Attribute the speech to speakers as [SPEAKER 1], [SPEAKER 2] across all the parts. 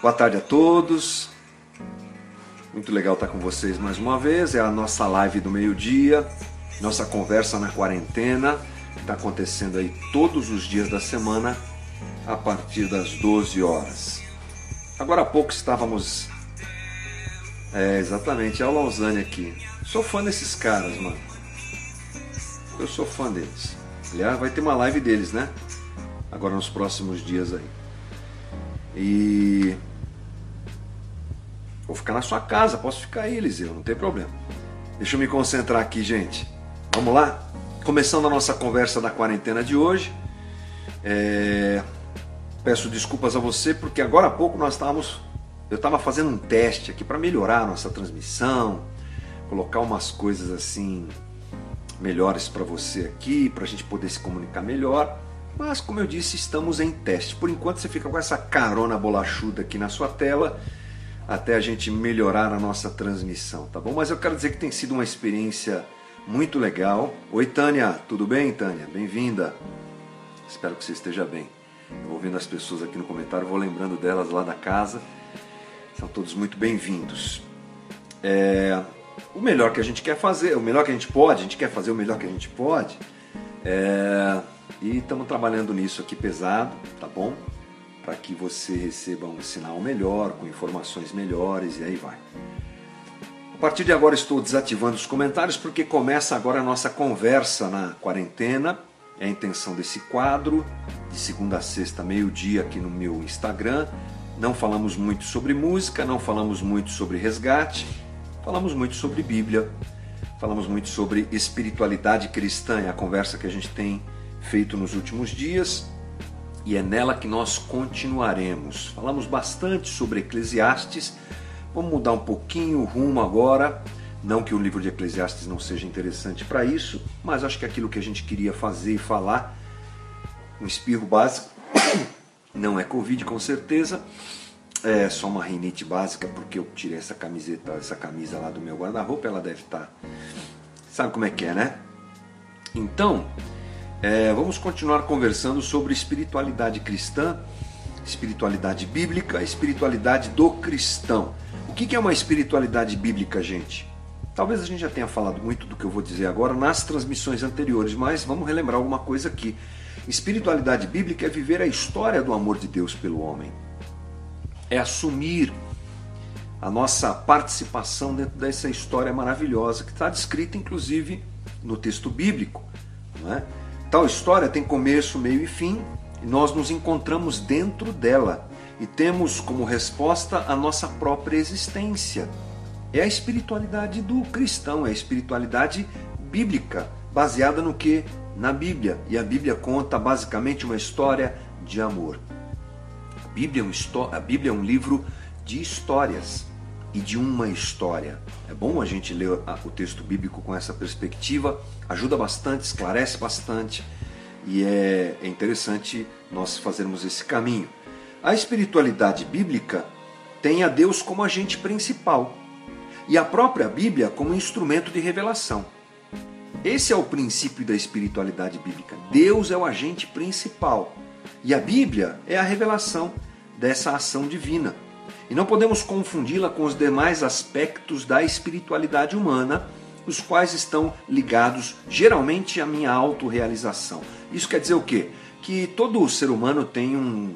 [SPEAKER 1] Boa tarde a todos. Muito legal estar com vocês mais uma vez. É a nossa live do meio-dia, nossa conversa na quarentena, que está acontecendo aí todos os dias da semana, a partir das 12 horas. Agora há pouco estávamos... exatamente, é o Lausanne aqui. Sou fã desses caras, mano. Eu sou fã deles. Aliás, vai ter uma live deles, né? Agora nos próximos dias aí. E... vou ficar na sua casa, posso ficar aí, Eliseu, não tem problema. Deixa eu me concentrar aqui, gente. Vamos lá? Começando a nossa conversa da quarentena de hoje. Peço desculpas a você, porque agora há pouco eu estava fazendo um teste aqui para melhorar a nossa transmissão, colocar umas coisas assim melhores para você aqui, para a gente poder se comunicar melhor. Mas, como eu disse, estamos em teste. Por enquanto você fica com essa carona bolachuda aqui na sua tela, até a gente melhorar a nossa transmissão, tá bom? Mas eu quero dizer que tem sido uma experiência muito legal. Oi, Tânia, tudo bem, Tânia? Bem-vinda. Espero que você esteja bem. Eu vou vendo as pessoas aqui no comentário, vou lembrando delas lá da casa. São todos muito bem-vindos. O melhor que a gente quer fazer, o melhor que a gente pode, a gente quer fazer o melhor que a gente pode. E estamos trabalhando nisso aqui pesado, tá bom? Para que você receba um sinal melhor, com informações melhores, e aí vai. A partir de agora estou desativando os comentários, porque começa agora a nossa conversa na quarentena. É a intenção desse quadro, de segunda a sexta, meio-dia, aqui no meu Instagram. Não falamos muito sobre música, não falamos muito sobre resgate, falamos muito sobre Bíblia, falamos muito sobre espiritualidade cristã, é a conversa que a gente tem feito nos últimos dias e é nela que nós continuaremos. Falamos bastante sobre Eclesiastes, vamos mudar um pouquinho o rumo agora, não que o livro de Eclesiastes não seja interessante para isso, mas acho que aquilo que a gente queria fazer e falar, um espirro básico, não é Covid com certeza, é só uma rinite básica, porque eu tirei essa camisa lá do meu guarda-roupa, ela deve estar... sabe como é que é, né? Então, vamos continuar conversando sobre espiritualidade cristã, espiritualidade bíblica, espiritualidade do cristão. O que é uma espiritualidade bíblica, gente? Talvez a gente já tenha falado muito do que eu vou dizer agora nas transmissões anteriores, mas vamos relembrar alguma coisa aqui. Espiritualidade bíblica é viver a história do amor de Deus pelo homem. É assumir a nossa participação dentro dessa história maravilhosa que está descrita inclusive no texto bíblico, não é? Tal história tem começo, meio e fim, e nós nos encontramos dentro dela e temos como resposta a nossa própria existência. É a espiritualidade do cristão, é a espiritualidade bíblica, baseada no quê? Na Bíblia. E a Bíblia conta basicamente uma história de amor. A Bíblia é um livro de histórias e de uma história. É bom a gente ler o texto bíblico com essa perspectiva, ajuda bastante, esclarece bastante e é interessante nós fazermos esse caminho. A espiritualidade bíblica tem a Deus como agente principal e a própria Bíblia como instrumento de revelação. Esse é o princípio da espiritualidade bíblica. Deus é o agente principal e a Bíblia é a revelação dessa ação divina. E não podemos confundi-la com os demais aspectos da espiritualidade humana, os quais estão ligados geralmente à minha autorrealização. Isso quer dizer o quê? Que todo ser humano tem um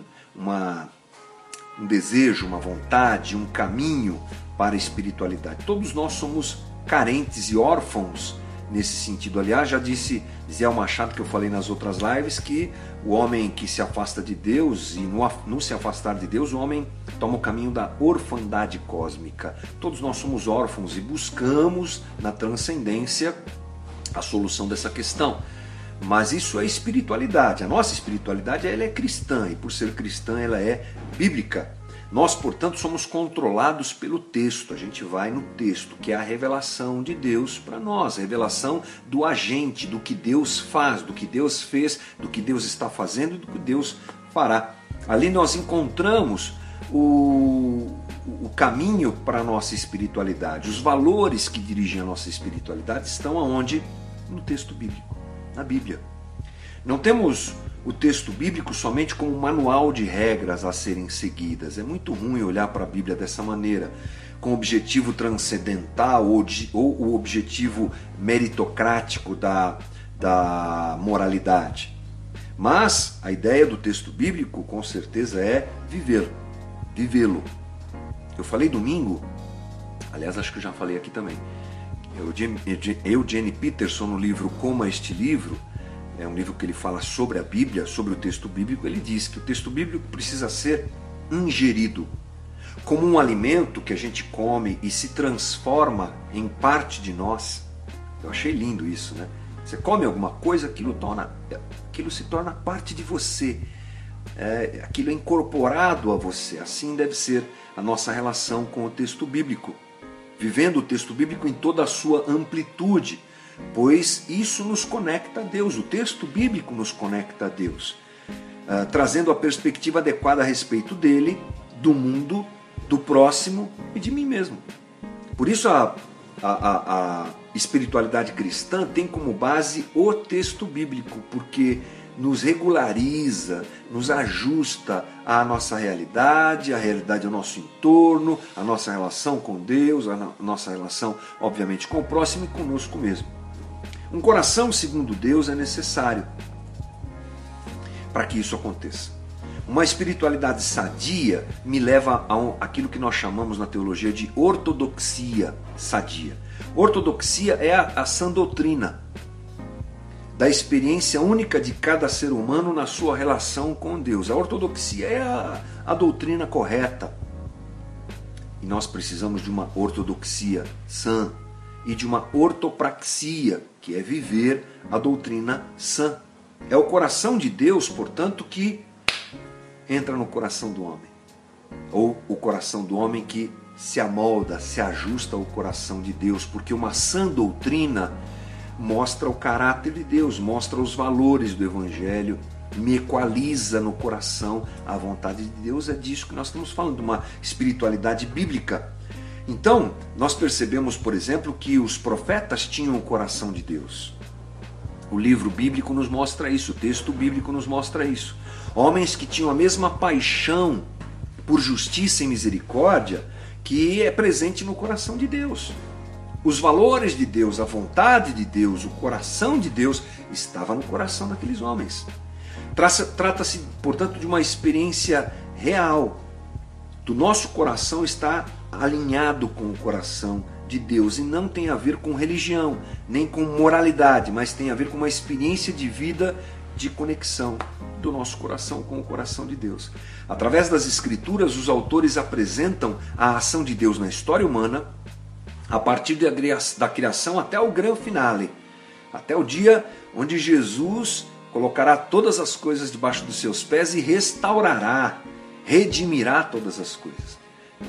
[SPEAKER 1] desejo, uma vontade, um caminho para a espiritualidade. Todos nós somos carentes e órfãos nesse sentido. Aliás, já disse Zé Machado, que eu falei nas outras lives, que o homem que se afasta de Deus e no se afastar de Deus, o homem toma o caminho da orfandade cósmica. Todos nós somos órfãos e buscamos na transcendência a solução dessa questão. Mas isso é espiritualidade. A nossa espiritualidade ela é cristã e por ser cristã ela é bíblica. Nós, portanto, somos controlados pelo texto. A gente vai no texto, que é a revelação de Deus para nós, a revelação do agente, do que Deus faz, do que Deus fez, do que Deus está fazendo e do que Deus fará. Ali nós encontramos o caminho para a nossa espiritualidade. Os valores que dirigem a nossa espiritualidade estão aonde? No texto bíblico, na Bíblia. Não temos o texto bíblico somente como um manual de regras a serem seguidas. É muito ruim olhar para a Bíblia dessa maneira, com o objetivo transcendental ou o objetivo meritocrático da moralidade. Mas a ideia do texto bíblico, com certeza, é vivê-lo. Eu falei domingo, aliás, acho que eu já falei aqui também, Eugene Peterson, no livro Como é este livro, é um livro que ele fala sobre a Bíblia, sobre o texto bíblico. Ele diz que o texto bíblico precisa ser ingerido, como um alimento que a gente come e se transforma em parte de nós. Eu achei lindo isso, né? Você come alguma coisa, aquilo se torna parte de você, aquilo é incorporado a você. Assim deve ser a nossa relação com o texto bíblico, vivendo o texto bíblico em toda a sua amplitude, pois isso nos conecta a Deus. O texto bíblico nos conecta a Deus, trazendo a perspectiva adequada a respeito dele, do mundo, do próximo e de mim mesmo. Por isso a espiritualidade cristã tem como base o texto bíblico, porque nos regulariza, nos ajusta à nossa realidade, à realidade ao nosso entorno, à nossa relação com Deus, à nossa relação, obviamente, com o próximo e conosco mesmo. Um coração segundo Deus é necessário para que isso aconteça. Uma espiritualidade sadia me leva àquilo que nós chamamos na teologia de ortodoxia sadia. Ortodoxia é a sã doutrina da experiência única de cada ser humano na sua relação com Deus. A ortodoxia é a doutrina correta. E nós precisamos de uma ortodoxia sã e de uma ortopraxia, que é viver a doutrina sã. É o coração de Deus, portanto, que entra no coração do homem. Ou o coração do homem que se amolda, se ajusta ao coração de Deus, porque uma sã doutrina mostra o caráter de Deus, mostra os valores do Evangelho, me equaliza no coração a vontade de Deus. É disso que nós estamos falando, uma espiritualidade bíblica. Então, nós percebemos, por exemplo, que os profetas tinham o coração de Deus. O livro bíblico nos mostra isso, o texto bíblico nos mostra isso. Homens que tinham a mesma paixão por justiça e misericórdia que é presente no coração de Deus. Os valores de Deus, a vontade de Deus, o coração de Deus estava no coração daqueles homens. Trata-se, portanto, de uma experiência real. Do nosso coração está alinhado com o coração de Deus e não tem a ver com religião, nem com moralidade, mas tem a ver com uma experiência de vida, de conexão do nosso coração com o coração de Deus. Através das Escrituras, os autores apresentam a ação de Deus na história humana, a partir da criação até o grande finale, até o dia onde Jesus colocará todas as coisas debaixo dos seus pés e restaurará, redimirá todas as coisas.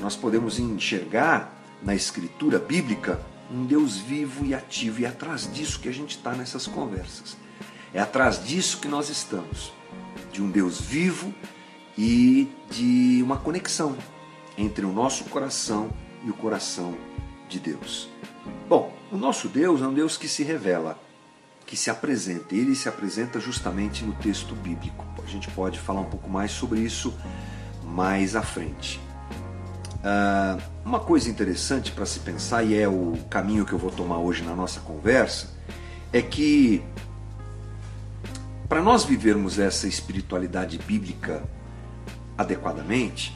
[SPEAKER 1] Nós podemos enxergar na Escritura bíblica um Deus vivo e ativo, e é atrás disso que a gente está nessas conversas. É atrás disso que nós estamos, de um Deus vivo e de uma conexão entre o nosso coração e o coração de Deus. Bom, o nosso Deus é um Deus que se revela, que se apresenta. Ele se apresenta justamente no texto bíblico. A gente pode falar um pouco mais sobre isso mais à frente. Uma coisa interessante para se pensar, e é o caminho que eu vou tomar hoje na nossa conversa, é que para nós vivermos essa espiritualidade bíblica adequadamente,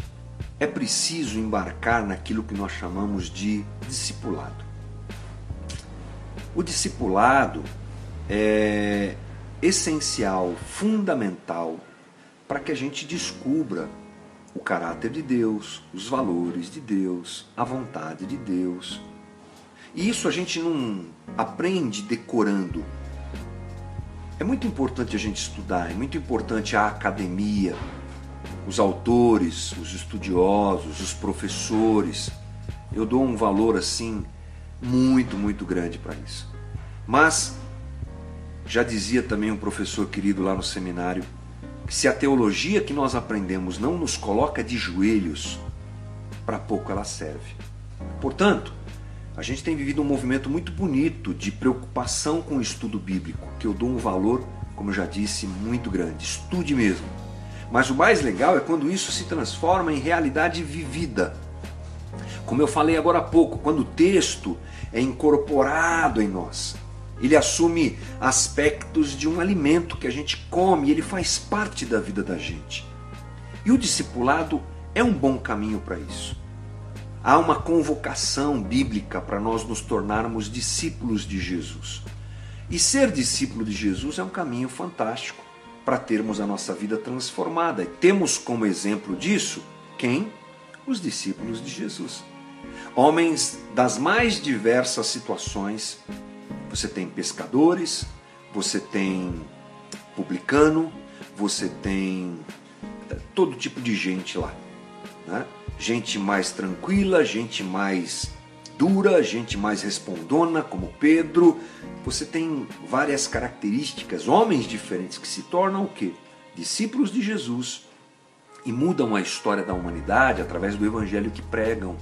[SPEAKER 1] é preciso embarcar naquilo que nós chamamos de discipulado. O discipulado é essencial, fundamental, para que a gente descubra o caráter de Deus, os valores de Deus, a vontade de Deus. E isso a gente não aprende decorando. É muito importante a gente estudar, é muito importante a academia, os autores, os estudiosos, os professores. Eu dou um valor assim muito, muito grande para isso. Mas já dizia também um professor querido lá no seminário, que se a teologia que nós aprendemos não nos coloca de joelhos, para pouco ela serve. Portanto, a gente tem vivido um movimento muito bonito de preocupação com o estudo bíblico, que eu dou um valor como eu já disse, muito grande. Estude mesmo. Mas o mais legal é quando isso se transforma em realidade vivida. Como eu falei agora há pouco, quando o texto é incorporado em nós, ele assume aspectos de um alimento que a gente come, ele faz parte da vida da gente. E o discipulado é um bom caminho para isso. Há uma convocação bíblica para nós nos tornarmos discípulos de Jesus. E ser discípulo de Jesus é um caminho fantástico para termos a nossa vida transformada. E temos como exemplo disso quem? Os discípulos de Jesus. Homens das mais diversas situações. Você tem pescadores, você tem publicano, você tem todo tipo de gente lá, né? Gente mais tranquila, gente mais dura, gente mais respondona, como Pedro. Você tem várias características, homens diferentes que se tornam o quê? Discípulos de Jesus e mudam a história da humanidade através do evangelho que pregam.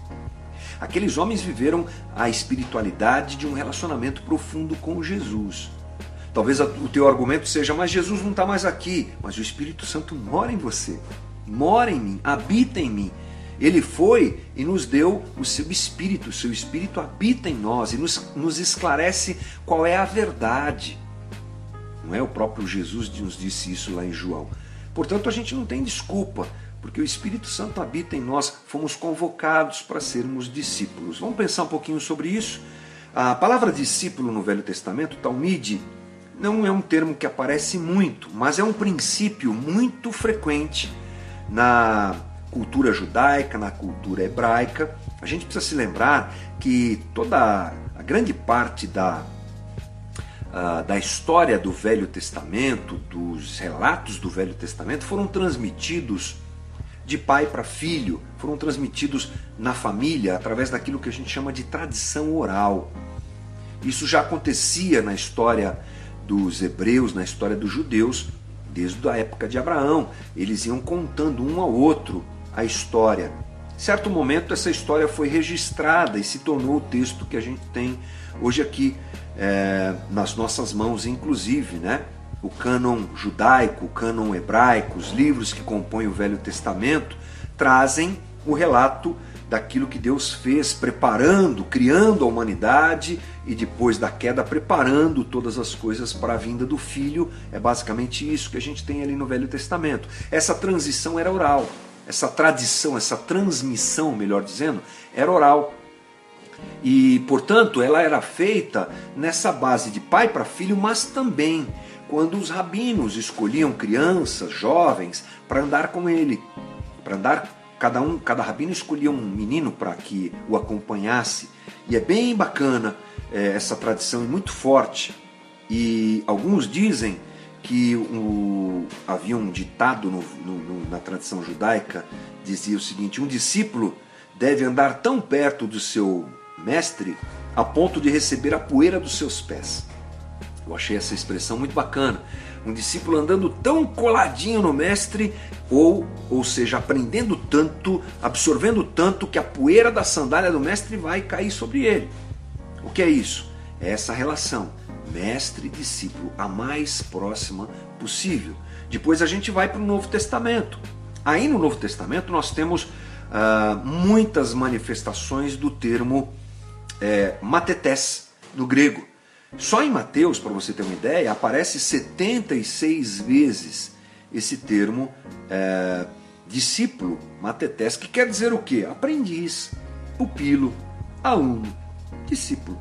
[SPEAKER 1] Aqueles homens viveram a espiritualidade de um relacionamento profundo com Jesus. Talvez o teu argumento seja, mas Jesus não está mais aqui. Mas o Espírito Santo mora em você, mora em mim, habita em mim. Ele foi e nos deu o seu Espírito habita em nós e nos esclarece qual é a verdade. Não é? O próprio Jesus nos disse isso lá em João. Portanto, a gente não tem desculpa, porque o Espírito Santo habita em nós, fomos convocados para sermos discípulos. Vamos pensar um pouquinho sobre isso? A palavra discípulo no Velho Testamento, talmide, não é um termo que aparece muito, mas é um princípio muito frequente na cultura judaica, na cultura hebraica. A gente precisa se lembrar que toda a grande parte da história do Velho Testamento, dos relatos do Velho Testamento, foram transmitidos de pai para filho, foram transmitidos na família através daquilo que a gente chama de tradição oral. Isso já acontecia na história dos hebreus, na história dos judeus, desde a época de Abraão. Eles iam contando um ao outro a história. Em certo momento essa história foi registrada e se tornou o texto que a gente tem hoje aqui nas nossas mãos, inclusive, né? O cânon judaico, o cânon hebraico, os livros que compõem o Velho Testamento trazem o relato daquilo que Deus fez, preparando, criando a humanidade e depois da queda preparando todas as coisas para a vinda do Filho. É basicamente isso que a gente tem ali no Velho Testamento. Essa transição era oral, essa tradição, essa transmissão, melhor dizendo, era oral. E, portanto, ela era feita nessa base de pai para filho, mas também quando os rabinos escolhiam crianças, jovens, para andar com ele. Para andar, cada rabino escolhia um menino para que o acompanhasse. E é bem bacana essa tradição, é muito forte. E alguns dizem que havia um ditado na tradição judaica, dizia o seguinte: um discípulo deve andar tão perto do seu mestre a ponto de receber a poeira dos seus pés. Eu achei essa expressão muito bacana. Um discípulo andando tão coladinho no mestre, ou seja, aprendendo tanto, absorvendo tanto, que a poeira da sandália do mestre vai cair sobre ele. O que é isso? É essa relação mestre e discípulo, a mais próxima possível. Depois a gente vai para o Novo Testamento. Aí no Novo Testamento nós temos muitas manifestações do termo matetés, no grego. Só em Mateus, para você ter uma ideia, aparece 76 vezes esse termo discípulo, matetés, que quer dizer o quê? Aprendiz, pupilo, aluno, discípulo,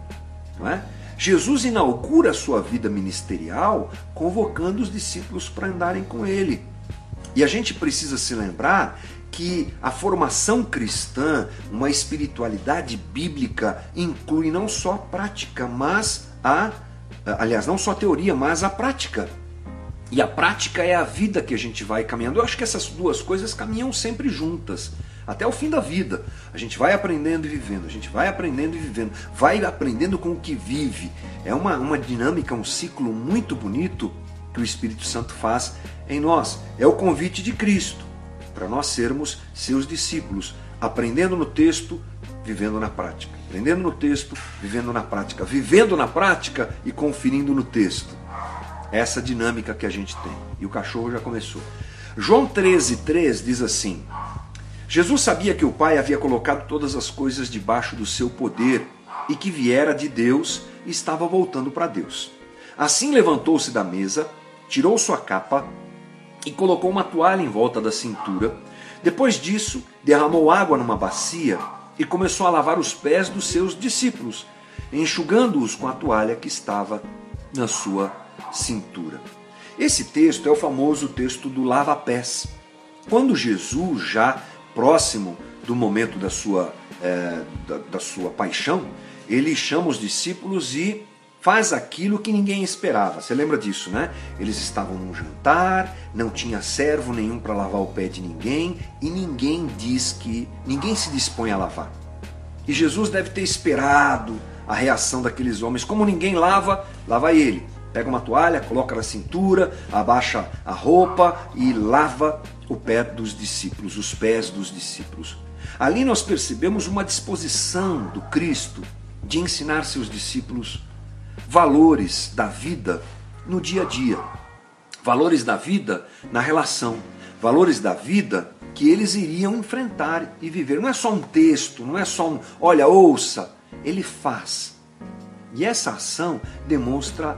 [SPEAKER 1] não é? Jesus inaugura a sua vida ministerial convocando os discípulos para andarem com ele. E a gente precisa se lembrar que a formação cristã, uma espiritualidade bíblica, inclui não só a prática, mas não só a teoria, mas a prática. E a prática é a vida que a gente vai caminhando. Eu acho que essas duas coisas caminham sempre juntas, até o fim da vida. A gente vai aprendendo e vivendo, a gente vai aprendendo e vivendo, vai aprendendo com o que vive. É uma dinâmica, um ciclo muito bonito que o Espírito Santo faz em nós. É o convite de Cristo para nós sermos seus discípulos, aprendendo no texto, vivendo na prática. Aprendendo no texto, vivendo na prática. Vivendo na prática e conferindo no texto. essa dinâmica que a gente tem. E o cachorro já começou. João 13,3 diz assim: Jesus sabia que o Pai havia colocado todas as coisas debaixo do seu poder e que viera de Deus e estava voltando para Deus. Assim levantou-se da mesa, tirou sua capa e colocou uma toalha em volta da cintura. Depois disso, derramou água numa bacia e começou a lavar os pés dos seus discípulos, enxugando-os com a toalha que estava na sua cintura. Esse texto é o famoso texto do lava-pés. Quando Jesus, já próximo do momento da sua paixão, ele chama os discípulos e faz aquilo que ninguém esperava. Você lembra disso, né? Eles estavam num jantar, não tinha servo nenhum para lavar o pé de ninguém e ninguém se dispõe a lavar. E Jesus deve ter esperado a reação daqueles homens. Como ninguém lava, lava ele. Pega uma toalha, coloca na cintura, abaixa a roupa e lava o pé dos discípulos, os pés dos discípulos. Ali nós percebemos uma disposição do Cristo de ensinar seus discípulos valores da vida no dia a dia, valores da vida na relação, valores da vida que eles iriam enfrentar e viver. Não é só um texto, não é só um olha, ouça, ele faz. E essa ação demonstra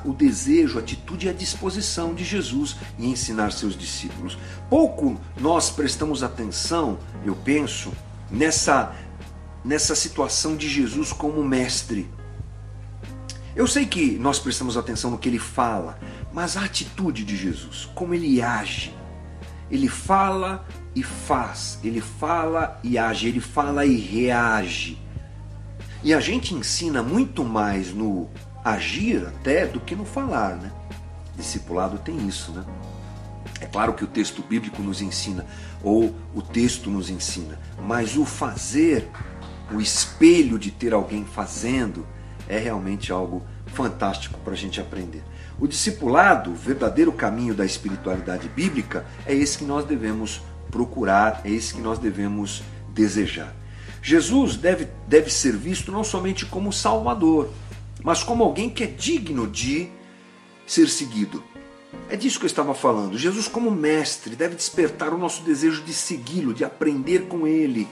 [SPEAKER 1] o desejo, a atitude e a disposição de Jesus em ensinar seus discípulos. Pouco nós prestamos atenção, eu penso, nessa situação de Jesus como mestre. Eu sei que nós prestamos atenção no que ele fala, mas a atitude de Jesus, como ele age. Ele fala e faz, ele fala e age, ele fala e reage. E a gente ensina muito mais no agir até do que no falar, né? Discipulado tem isso, né? É claro que o texto bíblico nos ensina, ou o texto nos ensina, mas o fazer, o espelho de ter alguém fazendo, é realmente algo fantástico para a gente aprender. O discipulado, o verdadeiro caminho da espiritualidade bíblica, é esse que nós devemos procurar, é esse que nós devemos desejar. Jesus deve ser visto não somente como Salvador, mas como alguém que é digno de ser seguido. É disso que eu estava falando. Jesus, como mestre, deve despertar o nosso desejo de segui-lo, de aprender com ele,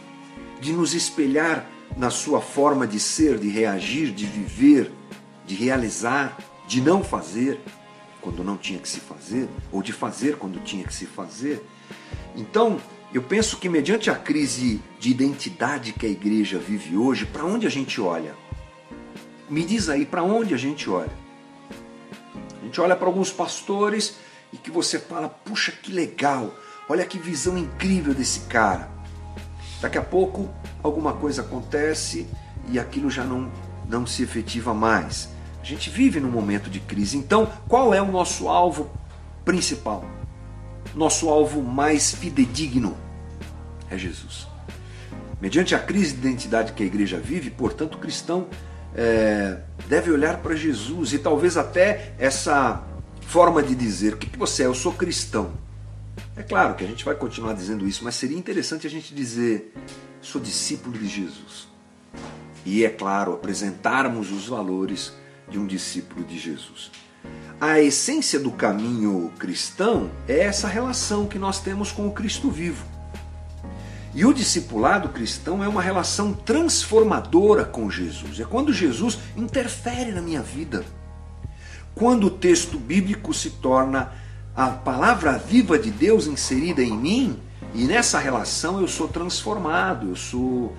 [SPEAKER 1] de nos espelhar na sua forma de ser, de reagir, de viver, de realizar, de não fazer quando não tinha que se fazer, ou de fazer quando tinha que se fazer. Então, eu penso que mediante a crise de identidade que a igreja vive hoje, para onde a gente olha? Me diz aí, para onde a gente olha? A gente olha para alguns pastores e que você fala, puxa, que legal, olha que visão incrível desse cara. Daqui a pouco alguma coisa acontece e aquilo já não se efetiva mais. A gente vive num momento de crise. Então, qual é o nosso alvo principal? Nosso alvo mais fidedigno é Jesus. Mediante a crise de identidade que a igreja vive, portanto, o cristão deve olhar para Jesus e talvez até essa forma de dizer, o que você é? Eu sou cristão. É claro que a gente vai continuar dizendo isso, mas seria interessante a gente dizer, sou discípulo de Jesus. E é claro, apresentarmos os valores de um discípulo de Jesus. A essência do caminho cristão é essa relação que nós temos com o Cristo vivo. E o discipulado cristão é uma relação transformadora com Jesus. É quando Jesus interfere na minha vida. Quando o texto bíblico se torna a palavra viva de Deus inserida em mim, e nessa relação eu sou transformado, eu sou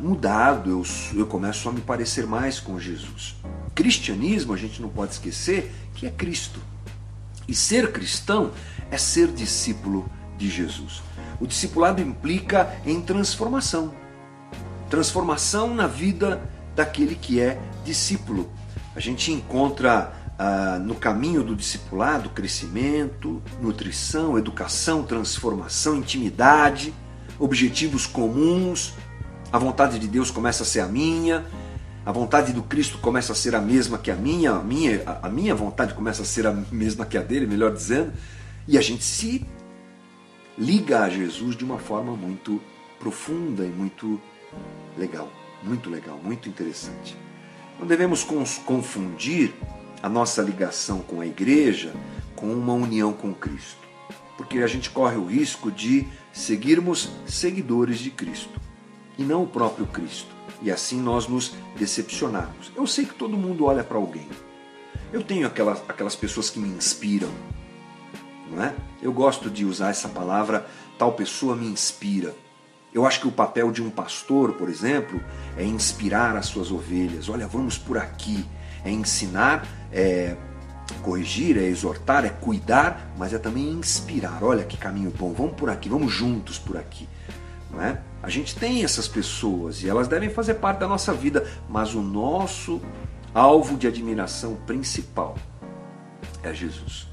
[SPEAKER 1] mudado, eu começo a me parecer mais com Jesus. Cristianismo, a gente não pode esquecer que é Cristo. E ser cristão é ser discípulo de Jesus. O discipulado implica em transformação. Transformação na vida daquele que é discípulo. A gente encontra no caminho do discipulado crescimento, nutrição, educação, transformação, intimidade, objetivos comuns. A vontade de Deus começa a ser a minha, a vontade do Cristo começa a ser a mesma que a minha vontade começa a ser a mesma que a dele, melhor dizendo, e a gente se liga a Jesus de uma forma muito profunda e muito legal, muito interessante. Não devemos confundir a nossa ligação com a igreja com uma união com Cristo. Porque a gente corre o risco de seguirmos seguidores de Cristo e não o próprio Cristo. E assim nós nos decepcionarmos. Eu sei que todo mundo olha para alguém. Eu tenho aquelas pessoas que me inspiram, não é? Eu gosto de usar essa palavra, tal pessoa me inspira. Eu acho que o papel de um pastor, por exemplo, é inspirar as suas ovelhas. Olha, vamos por aqui. É ensinar, é corrigir, é exortar, é cuidar, mas é também inspirar. Olha que caminho bom, vamos por aqui, vamos juntos por aqui. Não é? A gente tem essas pessoas e elas devem fazer parte da nossa vida, mas o nosso alvo de admiração principal é Jesus.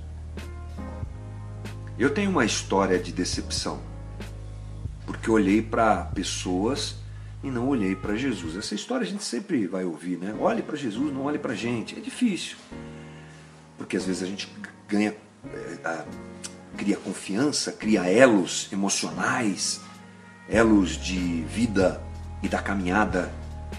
[SPEAKER 1] Eu tenho uma história de decepção, porque olhei para pessoas e não olhei para Jesus. Essa história a gente sempre vai ouvir, né? Olhe para Jesus, não olhe para a gente. É difícil, porque às vezes a gente cria confiança, cria elos emocionais, elos de vida e da caminhada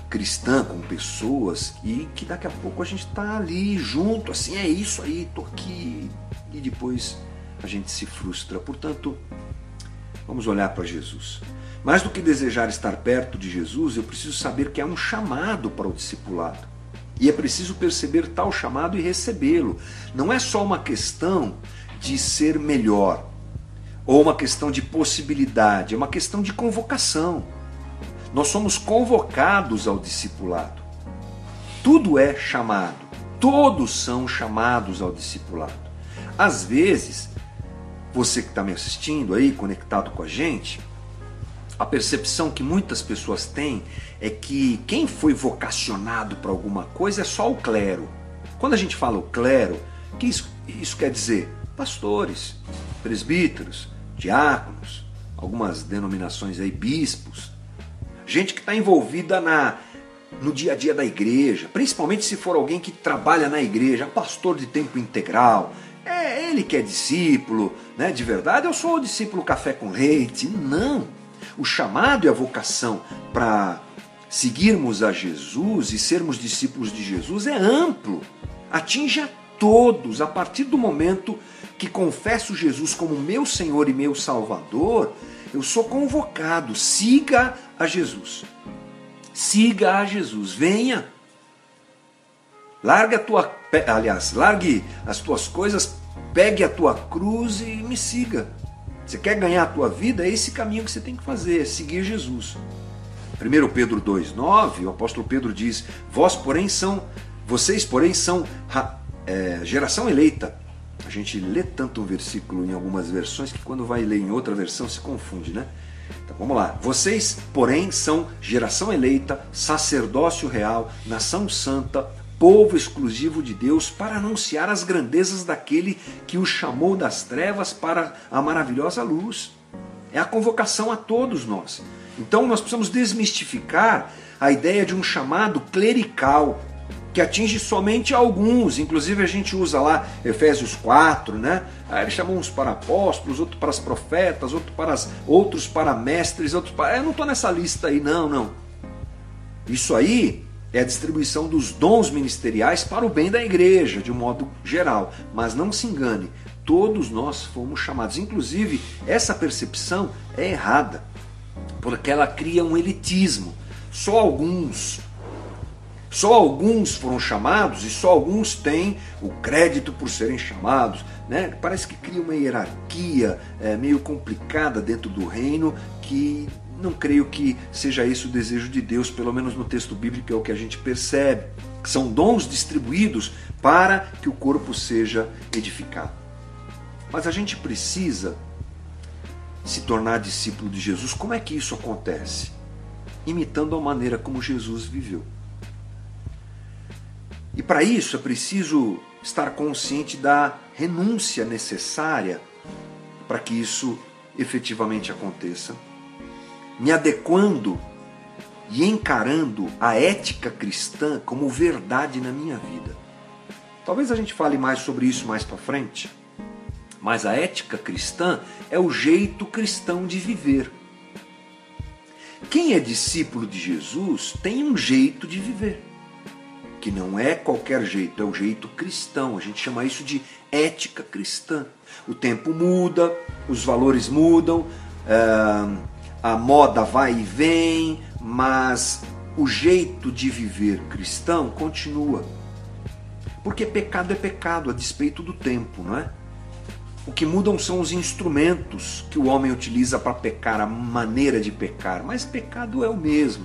[SPEAKER 1] cristã com pessoas, e que daqui a pouco a gente está ali junto, assim, é isso aí, tô aqui, e depois a gente se frustra. Portanto, vamos olhar para Jesus. Mais do que desejar estar perto de Jesus, eu preciso saber que há um chamado para o discipulado. E é preciso perceber tal chamado e recebê-lo. Não é só uma questão de ser melhor, ou uma questão de possibilidade, é uma questão de convocação. Nós somos convocados ao discipulado. Tudo é chamado, todos são chamados ao discipulado. Às vezes, você que está me assistindo aí, conectado com a gente, a percepção que muitas pessoas têm é que quem foi vocacionado para alguma coisa é só o clero. Quando a gente fala o clero, o que isso quer dizer? Pastores, presbíteros, diáconos, algumas denominações aí, bispos, gente que está envolvida no dia a dia da igreja, principalmente se for alguém que trabalha na igreja, pastor de tempo integral. É ele que é discípulo, né? De verdade, eu sou o discípulo café com leite. Não. O chamado e a vocação para seguirmos a Jesus e sermos discípulos de Jesus é amplo. Atinge a todos. A partir do momento que confesso Jesus como meu Senhor e meu Salvador, eu sou convocado. Siga a Jesus. Siga a Jesus. Venha. Largue as tuas coisas, pegue a tua cruz e me siga. Você quer ganhar a tua vida? É esse caminho que você tem que fazer, é seguir Jesus. 1 Pedro 2,9, o apóstolo Pedro diz: vocês, porém, são geração eleita. A gente lê tanto um versículo em algumas versões que quando vai ler em outra versão se confunde, né? Então vamos lá. Vocês, porém, são geração eleita, sacerdócio real, nação santa, povo exclusivo de Deus, para anunciar as grandezas daquele que o chamou das trevas para a maravilhosa luz. É a convocação a todos nós. Então nós precisamos desmistificar a ideia de um chamado clerical, que atinge somente alguns. Inclusive a gente usa lá Efésios 4, né? Ele chamou uns para apóstolos, outros para profetas, outros para mestres, outros para... Eu não estou nessa lista aí, não. Isso aí é a distribuição dos dons ministeriais para o bem da igreja, de um modo geral. Mas não se engane, todos nós fomos chamados. Inclusive, essa percepção é errada, porque ela cria um elitismo. Só alguns foram chamados e só alguns têm o crédito por serem chamados, né? Parece que cria uma hierarquia meio complicada dentro do reino, que não creio que seja esse o desejo de Deus, pelo menos no texto bíblico é o que a gente percebe. São dons distribuídos para que o corpo seja edificado. Mas a gente precisa se tornar discípulo de Jesus. Como é que isso acontece? Imitando a maneira como Jesus viveu. E para isso é preciso estar consciente da renúncia necessária para que isso efetivamente aconteça, me adequando e encarando a ética cristã como verdade na minha vida. Talvez a gente fale mais sobre isso mais para frente, mas a ética cristã é o jeito cristão de viver. Quem é discípulo de Jesus tem um jeito de viver, que não é qualquer jeito, é o jeito cristão. A gente chama isso de ética cristã. O tempo muda, os valores mudam, a moda vai e vem, mas o jeito de viver cristão continua. Porque pecado é pecado, a despeito do tempo, não é? O que mudam são os instrumentos que o homem utiliza para pecar, a maneira de pecar, mas pecado é o mesmo.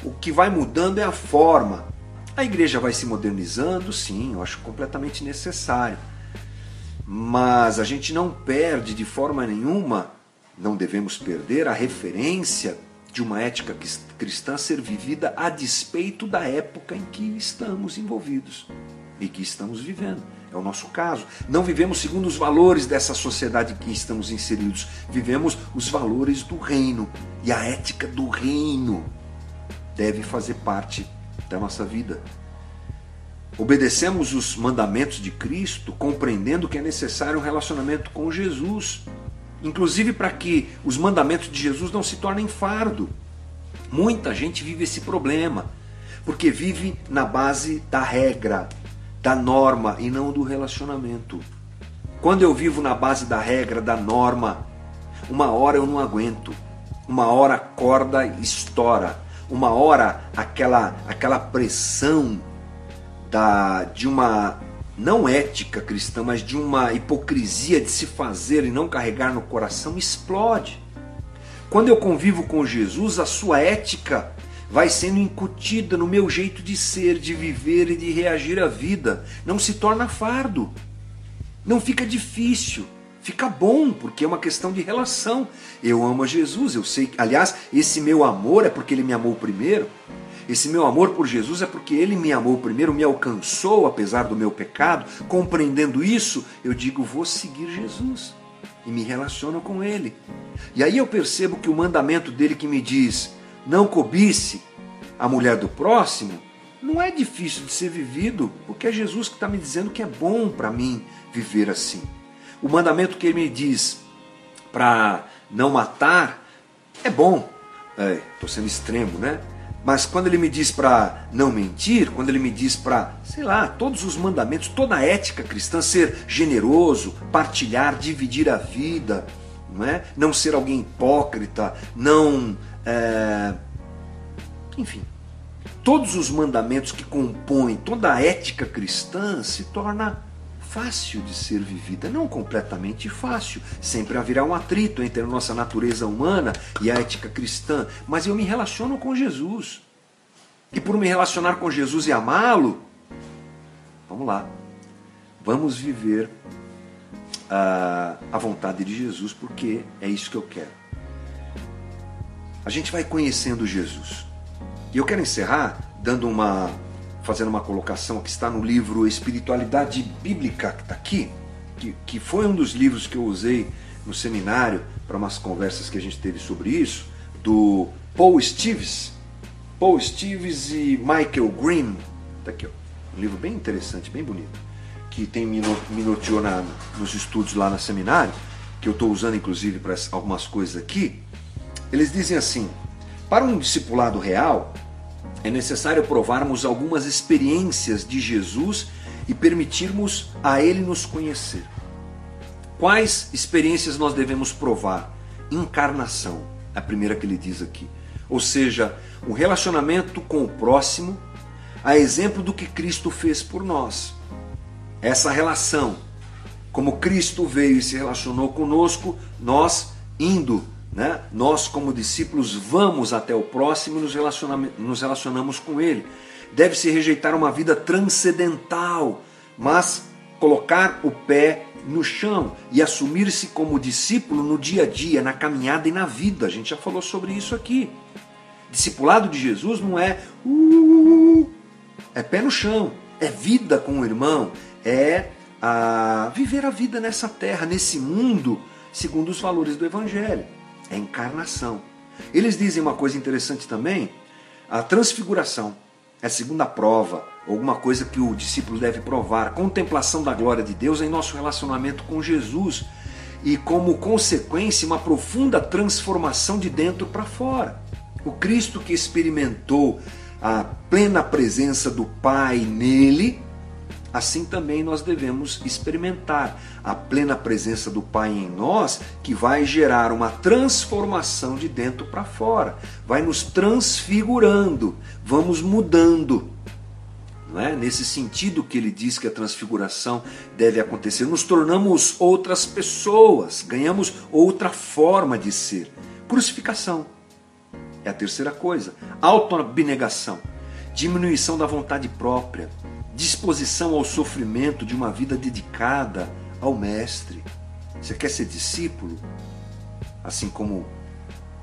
[SPEAKER 1] O que vai mudando é a forma. A igreja vai se modernizando, sim, eu acho completamente necessário. Mas a gente não perde de forma nenhuma, não devemos perder a referência de uma ética cristã ser vivida a despeito da época em que estamos envolvidos e que estamos vivendo. É o nosso caso. Não vivemos segundo os valores dessa sociedade em que estamos inseridos. Vivemos os valores do reino. E a ética do reino deve fazer parte da nossa vida. Obedecemos os mandamentos de Cristo, compreendendo que é necessário um relacionamento com Jesus. Inclusive para que os mandamentos de Jesus não se tornem fardo. Muita gente vive esse problema, porque vive na base da regra, da norma e não do relacionamento. Quando eu vivo na base da regra, da norma, uma hora eu não aguento, uma hora a corda estoura, uma hora aquela pressão de uma não ética cristã, mas de uma hipocrisia de se fazer e não carregar no coração explode. Quando eu convivo com Jesus, a sua ética vai sendo incutida no meu jeito de ser, de viver e de reagir à vida. Não se torna fardo. Não fica difícil. Fica bom, porque é uma questão de relação. Eu amo a Jesus, eu sei. Aliás, esse meu amor é porque Ele me amou primeiro. Esse meu amor por Jesus é porque Ele me amou primeiro, me alcançou apesar do meu pecado. Compreendendo isso, eu digo, vou seguir Jesus. E me relaciono com Ele. E aí eu percebo que o mandamento dele que me diz, não cobice a mulher do próximo, não é difícil de ser vivido, porque é Jesus que está me dizendo que é bom para mim viver assim. O mandamento que ele me diz para não matar é bom. Estou sendo extremo, né? Mas quando ele me diz para não mentir, quando ele me diz para, sei lá, todos os mandamentos, toda a ética cristã, ser generoso, partilhar, dividir a vida, não é? Não ser alguém hipócrita, enfim, todos os mandamentos que compõem toda a ética cristã se torna fácil de ser vivida, não completamente fácil, sempre haverá um atrito entre a nossa natureza humana e a ética cristã, mas eu me relaciono com Jesus, e por me relacionar com Jesus e amá-lo, vamos lá, vamos viver a vontade de Jesus, porque é isso que eu quero. A gente vai conhecendo Jesus, e eu quero encerrar fazendo uma colocação que está no livro Espiritualidade Bíblica, que está aqui, que foi um dos livros que eu usei no seminário para umas conversas que a gente teve sobre isso, do Paul Steves e Michael Green. Está aqui, ó, um livro bem interessante, bem bonito, que tem me norteou nos estudos lá no seminário, que eu estou usando inclusive para algumas coisas aqui. Eles dizem assim, para um discipulado real, é necessário provarmos algumas experiências de Jesus e permitirmos a Ele nos conhecer. Quais experiências nós devemos provar? Encarnação, a primeira que ele diz aqui. Ou seja, um relacionamento com o próximo, a exemplo do que Cristo fez por nós. Essa relação, como Cristo veio e se relacionou conosco, nós indo, né? Nós como discípulos vamos até o próximo e nos relacionamos com ele. Deve-se rejeitar uma vida transcendental, mas colocar o pé no chão e assumir-se como discípulo no dia a dia, na caminhada e na vida. A gente já falou sobre isso aqui. Discipulado de Jesus não é é pé no chão, é vida com o irmão, é viver a vida nessa terra, nesse mundo, segundo os valores do Evangelho. É encarnação. Eles dizem uma coisa interessante também, a transfiguração é a segunda prova, alguma coisa que o discípulo deve provar, contemplação da glória de Deus em nosso relacionamento com Jesus e como consequência uma profunda transformação de dentro para fora. O Cristo que experimentou a plena presença do Pai nele, assim também nós devemos experimentar a plena presença do Pai em nós, que vai gerar uma transformação de dentro para fora, vai nos transfigurando, vamos mudando. Não é? Nesse sentido que ele diz que a transfiguração deve acontecer, nos tornamos outras pessoas, ganhamos outra forma de ser. Crucificação é a terceira coisa. Autoabnegação, diminuição da vontade própria, disposição ao sofrimento de uma vida dedicada ao Mestre. Você quer ser discípulo? Assim como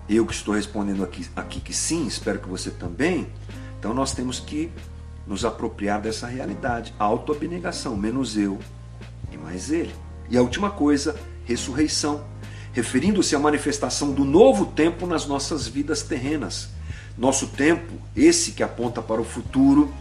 [SPEAKER 1] eu que estou respondendo aqui que sim, espero que você também. Então nós temos que nos apropriar dessa realidade. Autoabnegação, menos eu e mais ele. E a última coisa, ressurreição, referindo-se à manifestação do novo tempo nas nossas vidas terrenas. Nosso tempo, esse que aponta para o futuro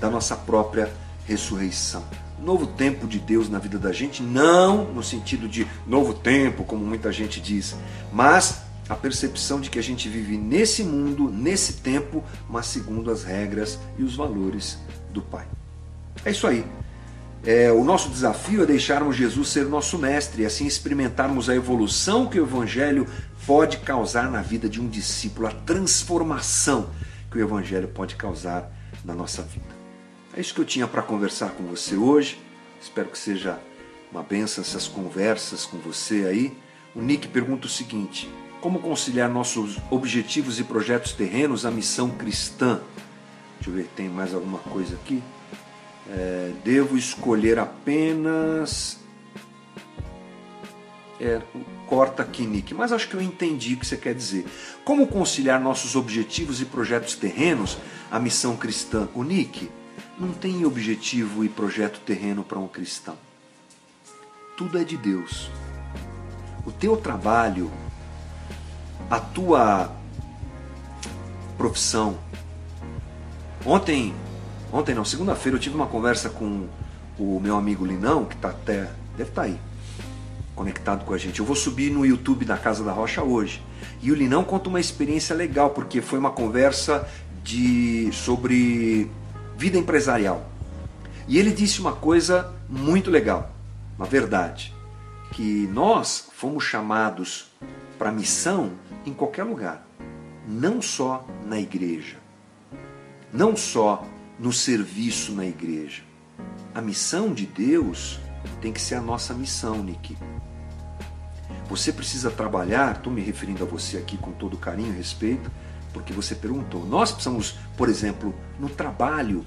[SPEAKER 1] da nossa própria ressurreição. Novo tempo de Deus na vida da gente, não no sentido de novo tempo, como muita gente diz, mas a percepção de que a gente vive nesse mundo, nesse tempo, mas segundo as regras e os valores do Pai. É isso aí. O nosso desafio é deixarmos Jesus ser nosso mestre e assim experimentarmos a evolução que o Evangelho pode causar na vida de um discípulo, a transformação que o Evangelho pode causar na nossa vida. É isso que eu tinha para conversar com você hoje. Espero que seja uma bênção essas conversas com você aí. O Nick pergunta o seguinte: como conciliar nossos objetivos e projetos terrenos à missão cristã? Deixa eu ver, tem mais alguma coisa aqui? Devo escolher apenas... corta aqui, Nick, mas acho que eu entendi o que você quer dizer. Como conciliar nossos objetivos e projetos terrenos à missão cristã? O Nick, não tem objetivo e projeto terreno para um cristão. Tudo é de Deus. O teu trabalho, a tua profissão. Segunda-feira eu tive uma conversa com o meu amigo Linão, que deve estar aí, conectado com a gente. Eu vou subir no YouTube da Casa da Rocha hoje. E o Linão conta uma experiência legal, porque foi uma conversa sobre vida empresarial. E ele disse uma coisa muito legal, uma verdade, que nós fomos chamados para missão em qualquer lugar, não só na igreja, não só no serviço na igreja. A missão de Deus tem que ser a nossa missão, Nick. Você precisa trabalhar, estou me referindo a você aqui com todo carinho e respeito, porque você perguntou. Nós precisamos, por exemplo, no trabalho,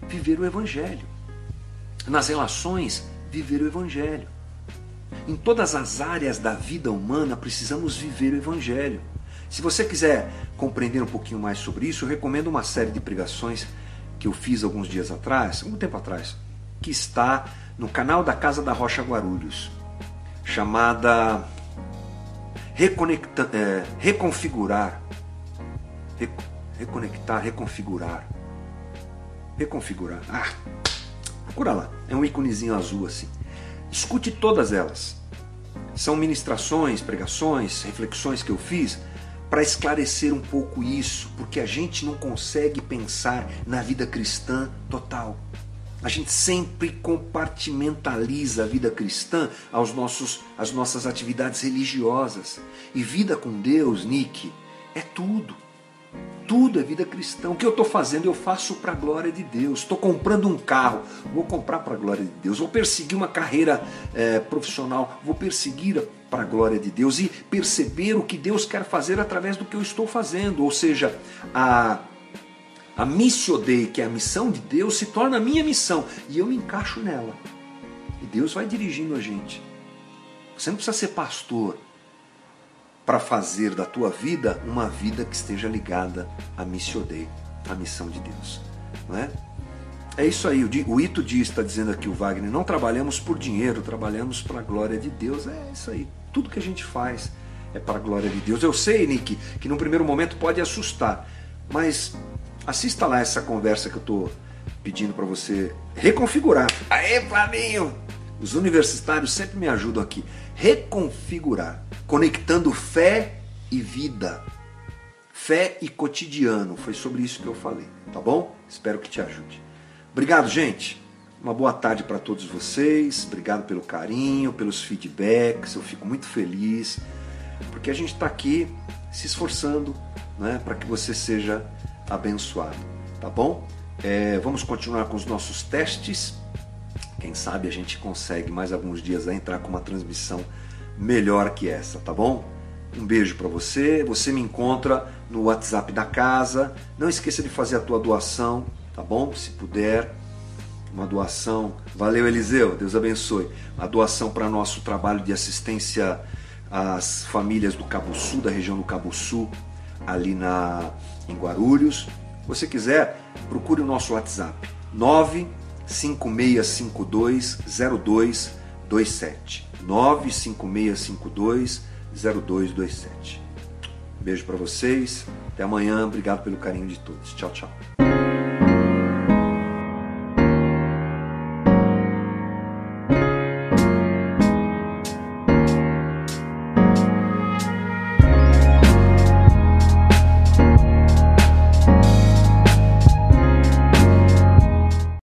[SPEAKER 1] viver o Evangelho. Nas relações, viver o Evangelho. Em todas as áreas da vida humana, precisamos viver o Evangelho. Se você quiser compreender um pouquinho mais sobre isso, eu recomendo uma série de pregações que eu fiz algum tempo atrás, que está no canal da Casa da Rocha Guarulhos, chamada Reconfigurar. Procura lá, é um íconezinho azul assim. Escute todas elas. São ministrações, pregações, reflexões que eu fiz para esclarecer um pouco isso, porque a gente não consegue pensar na vida cristã total. A gente sempre compartimentaliza a vida cristã às nossas atividades religiosas. E vida com Deus, Nick, é tudo. Tudo é vida cristã. O que eu estou fazendo, eu faço para a glória de Deus. Estou comprando um carro, vou comprar para a glória de Deus. Vou perseguir uma carreira profissional, vou perseguir para a glória de Deus e perceber o que Deus quer fazer através do que eu estou fazendo. Ou seja, a Missio Dei, que é a missão de Deus, se torna a minha missão e eu me encaixo nela. E Deus vai dirigindo a gente. Você não precisa ser pastor para fazer da tua vida uma vida que esteja ligada à Missio Dei, à missão de Deus. Não é? É isso aí, o Ito Dias está dizendo aqui, o Wagner, não trabalhamos por dinheiro, trabalhamos para a glória de Deus. É isso aí, tudo que a gente faz é para a glória de Deus. Eu sei, Nick, que num primeiro momento pode assustar, mas assista lá essa conversa que eu estou pedindo para você reconfigurar. Aê, Flavinho! Os universitários sempre me ajudam aqui. Reconfigurar, conectando fé e vida. Fé e cotidiano, foi sobre isso que eu falei, tá bom? Espero que te ajude. Obrigado, gente. Uma boa tarde para todos vocês. Obrigado pelo carinho, pelos feedbacks. Eu fico muito feliz, porque a gente está aqui se esforçando, né, para que você seja abençoado, tá bom? Vamos continuar com os nossos testes. Quem sabe a gente consegue mais alguns dias entrar com uma transmissão melhor que essa, tá bom? Um beijo para você. Você me encontra no WhatsApp da casa. Não esqueça de fazer a tua doação, tá bom? Se puder, uma doação. Valeu, Eliseu, Deus abençoe. Uma doação para nosso trabalho de assistência às famílias do Cabo Sul, da região do Cabo Sul, ali em Guarulhos. Se você quiser, procure o nosso WhatsApp 956520227. 956520227. Beijo para vocês. Até amanhã. Obrigado pelo carinho de todos. Tchau, tchau.